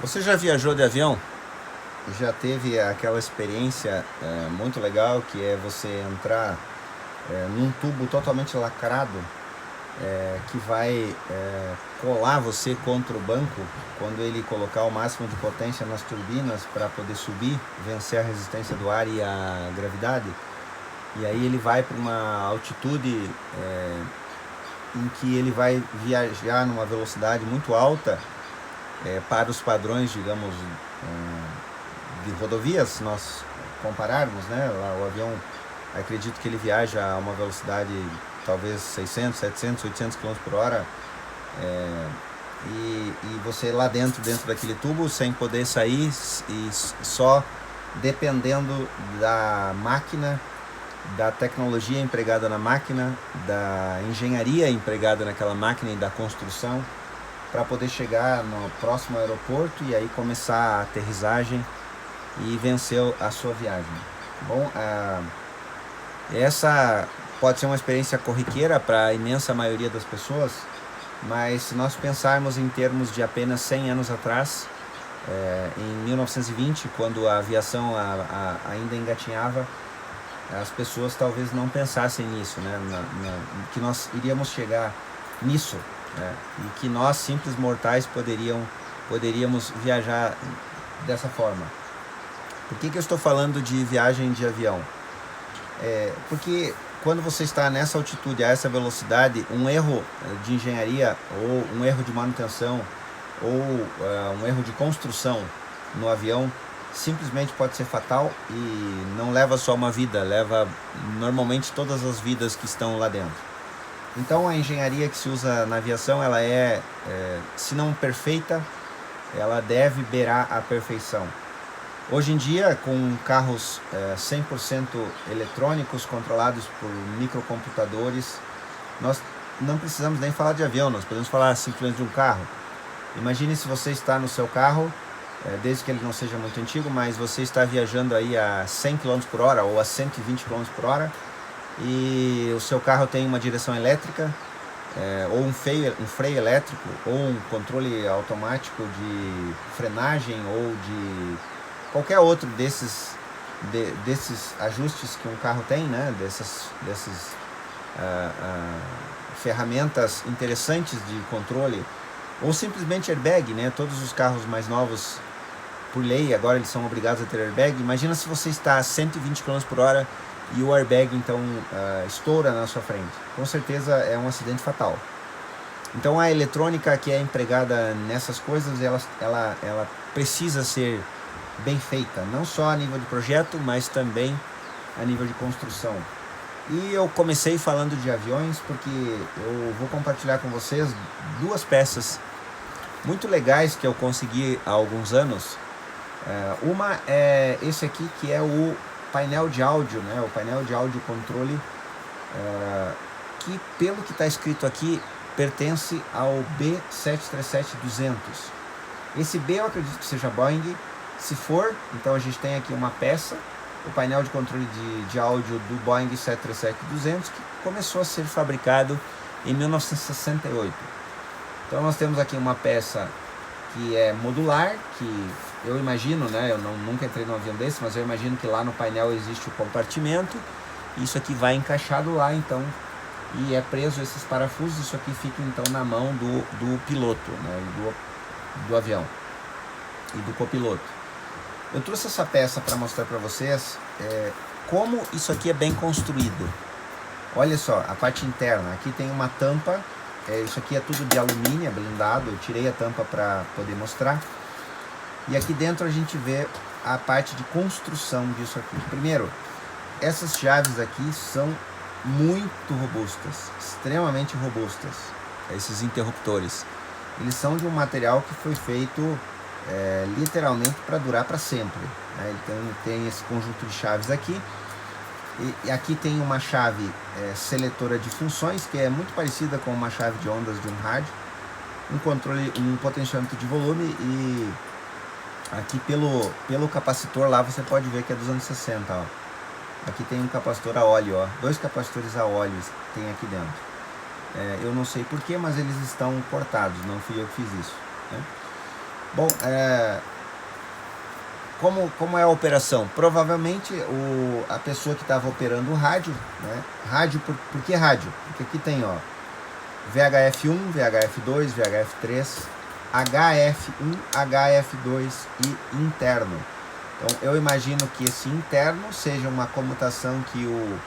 Você já viajou de avião? Já teve aquela experiência muito legal que é você entrar num tubo totalmente lacrado que vai colar você contra o banco quando ele colocar o máximo de potência nas turbinas para poder subir, vencer a resistência do ar e a gravidade. E aí ele vai para uma altitude em que ele vai viajar numa velocidade muito alta para os padrões, digamos, de rodovias, se nós compararmos, né? Lá, o avião, acredito que ele viaja a uma velocidade talvez 600, 700, 800 km por hora, e você lá dentro daquele tubo, sem poder sair e só dependendo da máquina, da tecnologia empregada na máquina, da engenharia empregada naquela máquina e da construção, para poder chegar no próximo aeroporto e aí começar a aterrissagem e vencer a sua viagem. Bom, essa pode ser uma experiência corriqueira para a imensa maioria das pessoas, mas se nós pensarmos em termos de apenas 100 anos atrás, em 1920, quando a aviação ainda engatinhava, as pessoas talvez não pensassem nisso, né? Que nós iríamos chegar nisso, né? E que nós, simples mortais, poderíamos viajar dessa forma. Por que eu estou falando de viagem de avião? Porque quando você está nessa altitude, a essa velocidade, um erro de engenharia ou um erro de manutenção ou um erro de construção no avião simplesmente pode ser fatal e não leva só uma vida, leva normalmente todas as vidas que estão lá dentro. Então a engenharia que se usa na aviação, ela se não perfeita, ela deve beirar a perfeição. Hoje em dia, com carros 100% eletrônicos, controlados por microcomputadores, nós não precisamos nem falar de avião, nós podemos falar simplesmente de um carro. Imagine se você está no seu carro, desde que ele não seja muito antigo, mas você está viajando aí a 100 km por hora ou a 120 km por hora e o seu carro tem uma direção elétrica, ou um freio elétrico, ou um controle automático de frenagem ou de qualquer outro desses ajustes que um carro tem, né? Dessas ferramentas interessantes de controle, ou simplesmente airbag, né? Todos os carros mais novos, por lei, agora eles são obrigados a ter airbag. Imagina se você está a 120 km por hora e o airbag então estoura na sua frente. Com certeza é um acidente fatal. Então a eletrônica que é empregada nessas coisas, ela precisa ser bem feita, não só a nível de projeto, mas também a nível de construção. E eu comecei falando de aviões porque eu vou compartilhar com vocês duas peças muito legais que eu consegui há alguns anos. Uma é esse aqui, que é o painel de áudio, né? O painel de áudio controle, que pelo que está escrito aqui pertence ao B737-200. Esse B eu acredito que seja Boeing. Se for, então a gente tem aqui uma peça, o painel de controle de áudio do Boeing 737-200, que começou a ser fabricado em 1968. Então nós temos aqui uma peça que é modular, que eu imagino, né, eu nunca entrei num avião desse, mas eu imagino que lá no painel existe o compartimento, isso aqui vai encaixado lá, então, e é preso esses parafusos, isso aqui fica então na mão do piloto, né, do avião e do copiloto. Eu trouxe essa peça para mostrar para vocês como isso aqui é bem construído. Olha só, a parte interna, aqui tem uma tampa, isso aqui é tudo de alumínio, é blindado, eu tirei a tampa para poder mostrar. E aqui dentro a gente vê a parte de construção disso aqui. Primeiro, essas chaves aqui são muito robustas, extremamente robustas, esses interruptores. Eles são de um material que foi feito literalmente para durar para sempre, né? Então tem esse conjunto de chaves aqui, e aqui tem uma chave seletora de funções, que é muito parecida com uma chave de ondas de um rádio, um controle, um potenciômetro de volume, e aqui pelo capacitor lá você pode ver que é dos anos 60, ó. Aqui tem um capacitor a óleo, ó, dois capacitores a óleo tem aqui dentro. Eu não sei porquê, mas eles estão cortados, não fui eu que fiz isso, né? Bom, como é a operação? Provavelmente a pessoa que estava operando o rádio, né? Rádio, por que rádio? Porque aqui tem, ó, VHF1, VHF2, VHF3, HF1, HF2 e interno. Então eu imagino que esse interno seja uma comutação que o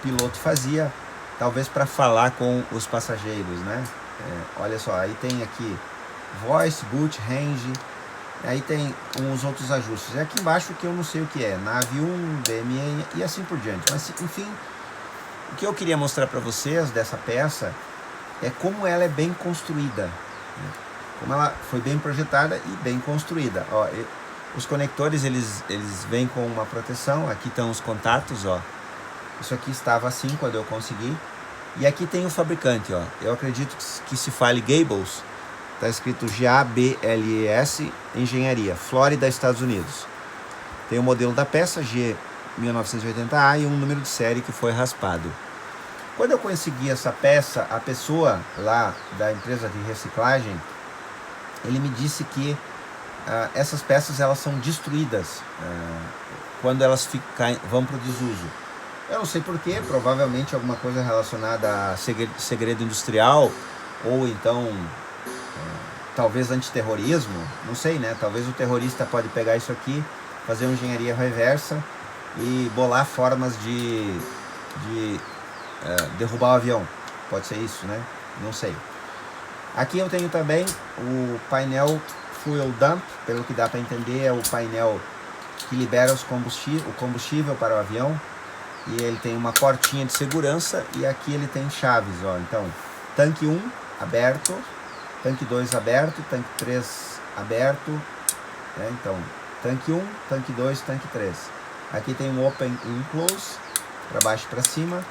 piloto fazia, talvez para falar com os passageiros, né? Olha só, aí tem aqui voice, boot, range, aí tem uns outros ajustes. E aqui embaixo que eu não sei o que é, nave 1, DME e assim por diante. Mas enfim, o que eu queria mostrar para vocês dessa peça é como ela é bem construída, né? Como ela foi bem projetada e bem construída. Ó, os conectores eles vêm com uma proteção. Aqui estão os contatos, ó. Isso aqui estava assim quando eu consegui. E aqui tem o fabricante, ó. Eu acredito que se fale Gables. Está escrito G-A-B-L-E-S Engenharia, Flórida, Estados Unidos. Tem o modelo da peça G1980A e um número de série que foi raspado. Quando eu consegui essa peça, a pessoa lá da empresa de reciclagem, ele me disse que essas peças elas são destruídas quando elas vão para o desuso. Eu não sei porquê, provavelmente alguma coisa relacionada a segredo industrial, ou então talvez antiterrorismo, não sei, né? Talvez o terrorista pode pegar isso aqui, fazer uma engenharia reversa e bolar formas de derrubar o avião. Pode ser isso, né? Não sei. Aqui eu tenho também o painel Fuel Dump, pelo que dá para entender, é o painel que libera o combustível para o avião. E ele tem uma portinha de segurança e aqui ele tem chaves, ó. Então, tanque 1 aberto, tanque 2 aberto, tanque 3 aberto, né? Então, tanque 1, tanque 2, tanque 3. Aqui tem um Open e Close, para baixo e para cima.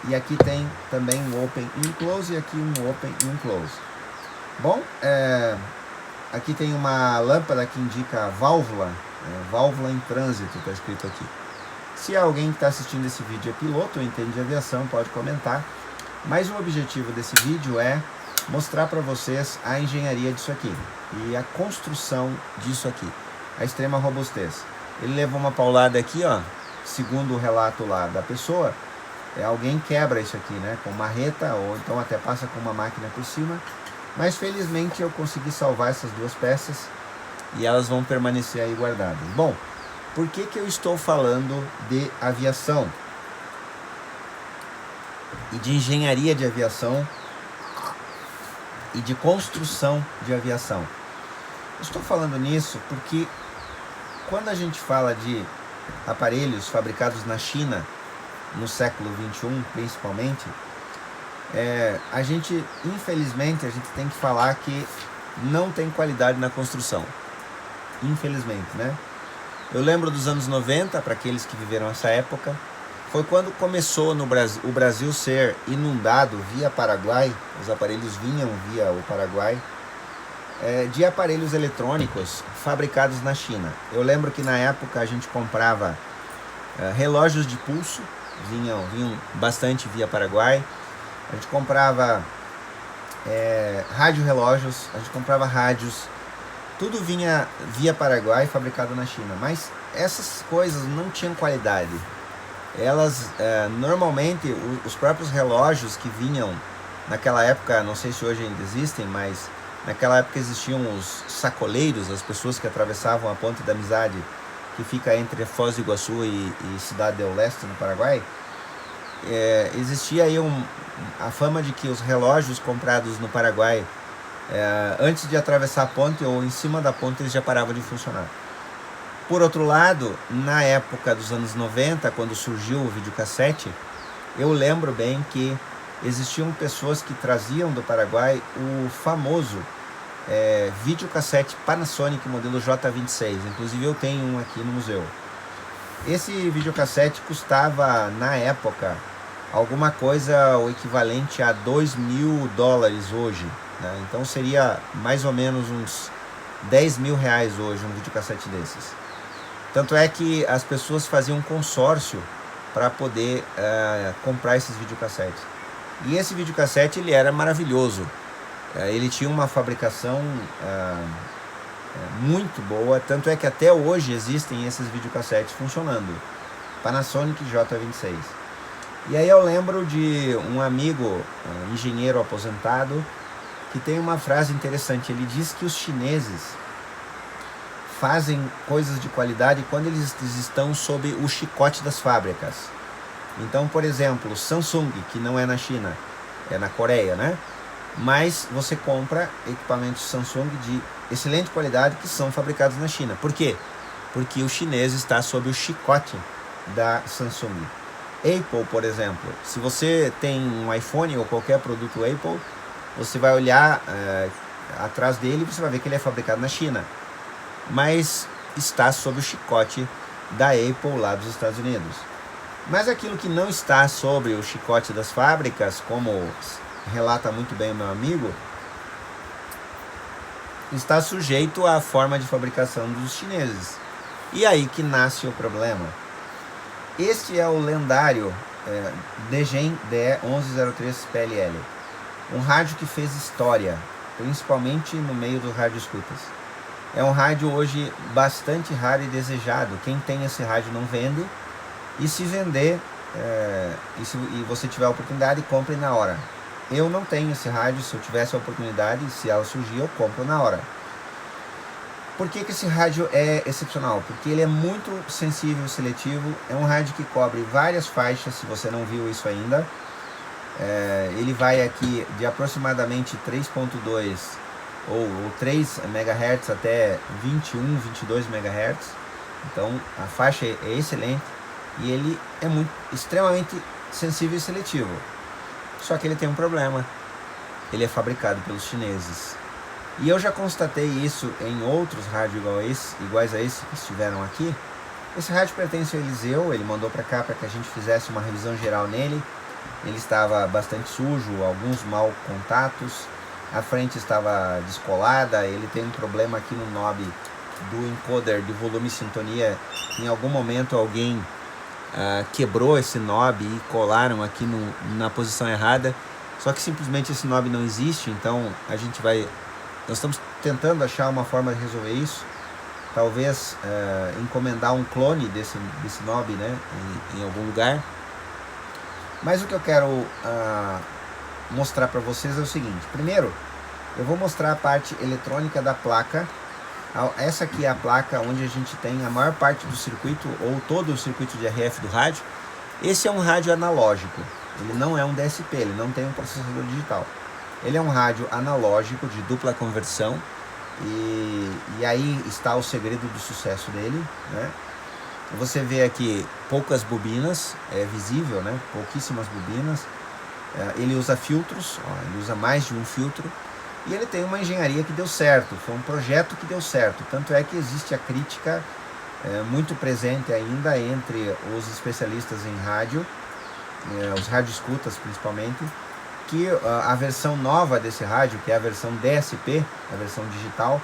E aqui tem também um Open e Close e aqui um Open e Close. Bom, aqui tem uma lâmpada que indica válvula, válvula em trânsito, está escrito aqui. Se alguém que está assistindo esse vídeo é piloto ou entende de aviação, pode comentar. Mas o objetivo desse vídeo é mostrar para vocês a engenharia disso aqui e a construção disso aqui, a extrema robustez. Ele levou uma paulada aqui, ó, segundo o relato lá da pessoa, alguém quebra isso aqui, né, com marreta ou então até passa com uma máquina por cima. Mas felizmente eu consegui salvar essas duas peças e elas vão permanecer aí guardadas. Bom, por que eu estou falando de aviação e de engenharia de aviação e de construção de aviação? Eu estou falando nisso porque quando a gente fala de aparelhos fabricados na China, no século XXI principalmente, infelizmente, a gente tem que falar que não tem qualidade na construção. Infelizmente, né? Eu lembro dos anos 90, para aqueles que viveram essa época, foi quando começou no Brasil, o Brasil ser inundado via Paraguai, os aparelhos vinham via o Paraguai, de aparelhos eletrônicos fabricados na China. Eu lembro que na época a gente comprava relógios de pulso, vinham bastante via Paraguai. A gente comprava rádio-relógios, a gente comprava rádios, tudo vinha via Paraguai, fabricado na China. Mas essas coisas não tinham qualidade. Elas, normalmente, os próprios relógios que vinham naquela época, não sei se hoje ainda existem, mas naquela época existiam os sacoleiros, as pessoas que atravessavam a Ponte da Amizade, que fica entre Foz do Iguaçu e Cidade del Leste, no Paraguai. Existia aí a fama de que os relógios comprados no Paraguai, antes de atravessar a ponte ou em cima da ponte, eles já paravam de funcionar. Por outro lado, na época dos anos 90, quando surgiu o videocassete, eu lembro bem que existiam pessoas que traziam do Paraguai o famoso videocassete Panasonic modelo J26. Inclusive eu tenho um aqui no museu. Esse videocassete custava, na época, alguma coisa o equivalente a $2.000 hoje, né? Então seria mais ou menos uns R$10.000 hoje um videocassete desses. Tanto é que as pessoas faziam um consórcio para poder comprar esses videocassetes. E esse videocassete ele era maravilhoso. Ele tinha uma fabricação muito boa, tanto é que até hoje existem esses videocassetes funcionando. Panasonic J26. E aí eu lembro de um amigo, engenheiro aposentado, que tem uma frase interessante. Ele diz que os chineses fazem coisas de qualidade quando eles estão sob o chicote das fábricas. Então, por exemplo, Samsung, que não é na China, é na Coreia, né? Mas você compra equipamentos Samsung de excelente qualidade que são fabricados na China. Por quê? Porque o chinês está sob o chicote da Samsung. Apple, por exemplo, se você tem um iPhone ou qualquer produto Apple, você vai olhar atrás dele e você vai ver que ele é fabricado na China, mas está sob o chicote da Apple lá dos Estados Unidos. Mas aquilo que não está sob o chicote das fábricas, como relata muito bem o meu amigo, está sujeito à forma de fabricação dos chineses. E aí que nasce o problema. Este é o lendário Degen DE1103 PLL, um rádio que fez história, principalmente no meio dos radioescutas. É um rádio hoje bastante raro e desejado. Quem tem esse rádio não vende, e se vender, e você tiver a oportunidade, compre na hora. Eu não tenho esse rádio. Se eu tivesse a oportunidade, se ela surgir, eu compro na hora. Por que esse rádio é excepcional? Porque ele é muito sensível e seletivo. É um rádio que cobre várias faixas, se você não viu isso ainda. Ele vai aqui de aproximadamente 3.2 ou 3 MHz até 21, 22 MHz. Então a faixa é excelente e ele é extremamente sensível e seletivo. Só que ele tem um problema. Ele é fabricado pelos chineses. E eu já constatei isso em outros rádios iguais a esse que estiveram aqui. Esse rádio pertence ao Eliseu. Ele mandou para cá para que a gente fizesse uma revisão geral nele. Ele estava bastante sujo, alguns mau contatos, a frente estava descolada. Ele tem um problema aqui no knob do encoder de volume e sintonia. Em algum momento alguém quebrou esse knob e colaram aqui na posição errada. Só que simplesmente esse knob não existe. Então nós estamos tentando achar uma forma de resolver isso. Talvez encomendar um clone desse knob, né, em algum lugar. Mas o que eu quero mostrar para vocês é o seguinte. Primeiro, eu vou mostrar a parte eletrônica da placa. Essa aqui é a placa onde a gente tem a maior parte do circuito, ou todo o circuito de RF do rádio. Esse é um rádio analógico. Ele não é um DSP, ele não tem um processador digital. Ele é um rádio analógico de dupla conversão. E aí está o segredo do sucesso dele, né? Você vê aqui poucas bobinas, é visível, né? Pouquíssimas bobinas. Ele usa filtros, ele usa mais de um filtro. E ele tem uma engenharia que deu certo, foi um projeto que deu certo. Tanto é que existe a crítica muito presente ainda entre os especialistas em rádio, os radioescutas principalmente, que a versão nova desse rádio, que é a versão DSP, a versão digital,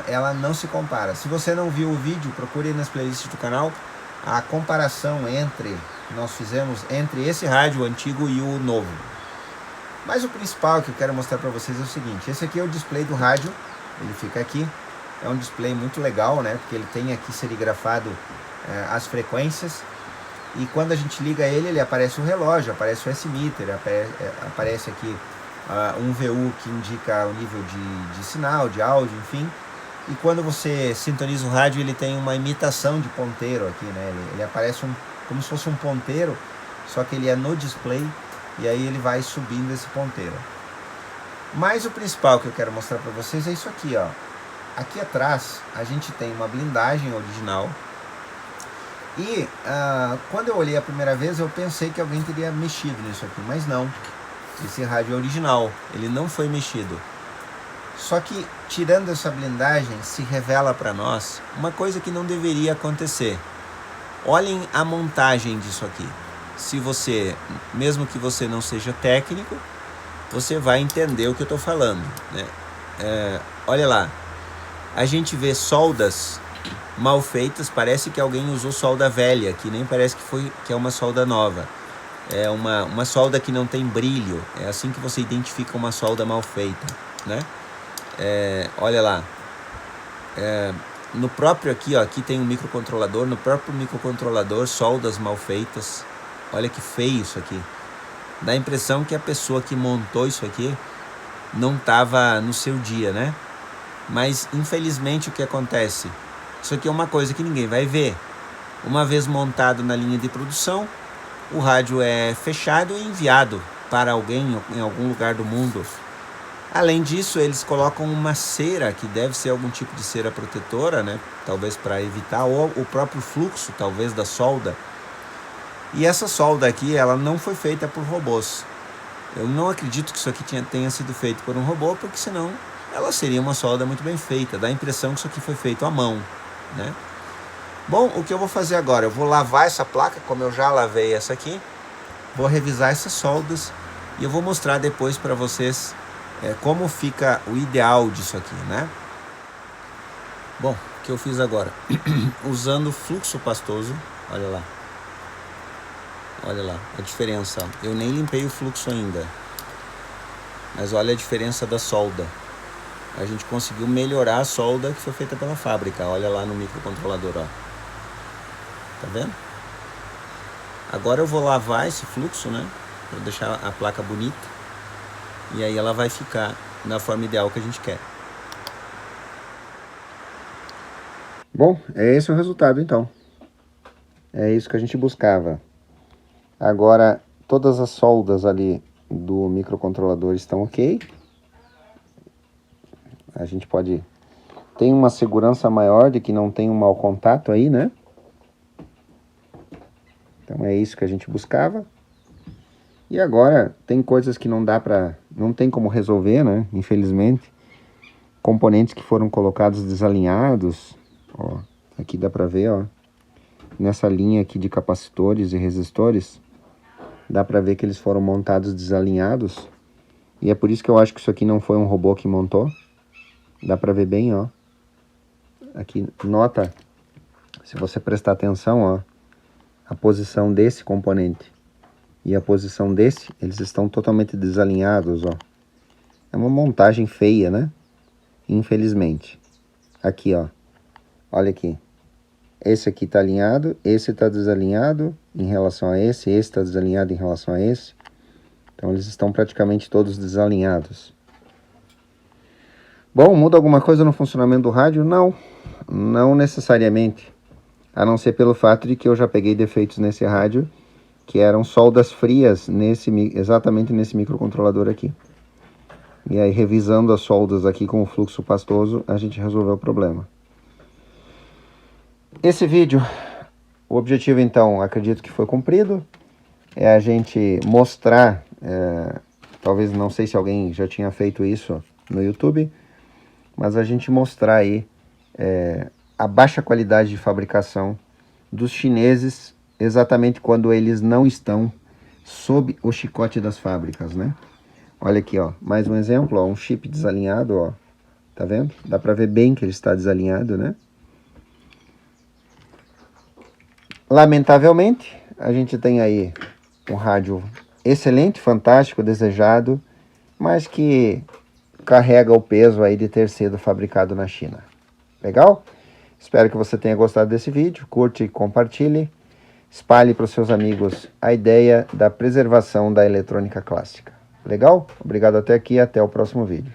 ela não se compara. Se você não viu o vídeo, procure nas playlists do canal a comparação que nós fizemos entre esse rádio antigo e o novo. Mas o principal que eu quero mostrar para vocês é o seguinte. Esse aqui é o display do rádio. Ele fica aqui. É um display muito legal, né? Porque ele tem aqui serigrafado as frequências. E quando a gente liga ele aparece um relógio, aparece o S-meter, aparece aqui um VU que indica o nível de sinal, de áudio, enfim. E quando você sintoniza o rádio, ele tem uma imitação de ponteiro aqui, né? Ele aparece como se fosse um ponteiro, só que ele é no display, e aí ele vai subindo esse ponteiro. Mas o principal que eu quero mostrar para vocês é isso aqui, ó. Aqui atrás a gente tem uma blindagem original. E quando eu olhei a primeira vez, eu pensei que alguém teria mexido nisso aqui, mas não. Esse rádio é original, ele não foi mexido. Só que, tirando essa blindagem, se revela para nós uma coisa que não deveria acontecer. Olhem a montagem disso aqui. Se você, mesmo que você não seja técnico, você vai entender o que eu estou falando, né? Olha lá, a gente vê soldas mal feitas, parece que alguém usou solda velha, que nem parece que é uma solda nova. É uma solda que não tem brilho, é assim que você identifica uma solda mal feita. né? Olha lá, no próprio aqui, ó, aqui tem um microcontrolador, no próprio microcontrolador, soldas mal feitas. Olha que feio isso aqui. Dá a impressão que a pessoa que montou isso aqui não estava no seu dia, né? Mas infelizmente o que acontece? Isso aqui é uma coisa que ninguém vai ver. Uma vez montado na linha de produção, o rádio é fechado e enviado para alguém em algum lugar do mundo. Além disso, eles colocam uma cera, que deve ser algum tipo de cera protetora, né? Talvez para evitar, ou o próprio fluxo, talvez, da solda. E essa solda aqui, ela não foi feita por robôs. Eu não acredito que isso aqui tenha sido feito por um robô, porque senão ela seria uma solda muito bem feita. Dá a impressão que isso aqui foi feito à mão, né? Bom, o que eu vou fazer agora? Eu vou lavar essa placa, como eu já lavei essa aqui. Vou revisar essas soldas e eu vou mostrar depois para vocês como fica o ideal disso aqui, né? Bom, o que eu fiz agora? Usando fluxo pastoso, olha lá. Olha lá a diferença. Eu nem limpei o fluxo ainda. Mas olha a diferença da solda. A gente conseguiu melhorar a solda que foi feita pela fábrica. Olha lá no microcontrolador, ó. Tá vendo? Agora eu vou lavar esse fluxo, né? Vou deixar a placa bonita. E aí ela vai ficar na forma ideal que a gente quer. Bom, é esse o resultado então. É isso que a gente buscava. Agora, todas as soldas ali do microcontrolador estão ok. A gente pode... Tem uma segurança maior de que não tem um mau contato aí, né? Então é isso que a gente buscava. E agora, tem coisas que não dá pra... Não tem como resolver, né? Infelizmente. Componentes que foram colocados desalinhados. Ó, aqui dá pra ver, ó. Nessa linha aqui de capacitores e resistores, dá pra ver que eles foram montados desalinhados. E é por isso que eu acho que isso aqui não foi um robô que montou. Dá pra ver bem, ó. Aqui, nota, se você prestar atenção, ó, a posição desse componente e a posição desse, eles estão totalmente desalinhados, ó. É uma montagem feia, né? Infelizmente. Aqui, ó. Olha aqui. Esse aqui tá alinhado, esse tá desalinhado em relação a esse tá desalinhado em relação a esse. Então eles estão praticamente todos desalinhados. Bom, muda alguma coisa no funcionamento do rádio? Não, não necessariamente. A não ser pelo fato de que eu já peguei defeitos nesse rádio, que eram soldas frias exatamente nesse microcontrolador aqui. E aí, revisando as soldas aqui com o fluxo pastoso, a gente resolveu o problema. Esse vídeo, o objetivo então, acredito que foi cumprido. É a gente mostrar, talvez, não sei se alguém já tinha feito isso no YouTube, mas a gente mostrar aí a baixa qualidade de fabricação dos chineses, exatamente quando eles não estão sob o chicote das fábricas, né? Olha aqui, ó, mais um exemplo, ó, um chip desalinhado, ó, tá vendo? Dá pra ver bem que ele está desalinhado, né? Lamentavelmente, a gente tem aí um rádio excelente, fantástico, desejado, mas que carrega o peso aí de ter sido fabricado na China. Legal? Espero que você tenha gostado desse vídeo. Curte e compartilhe. Espalhe para os seus amigos a ideia da preservação da eletrônica clássica. Legal? Obrigado até aqui e até o próximo vídeo.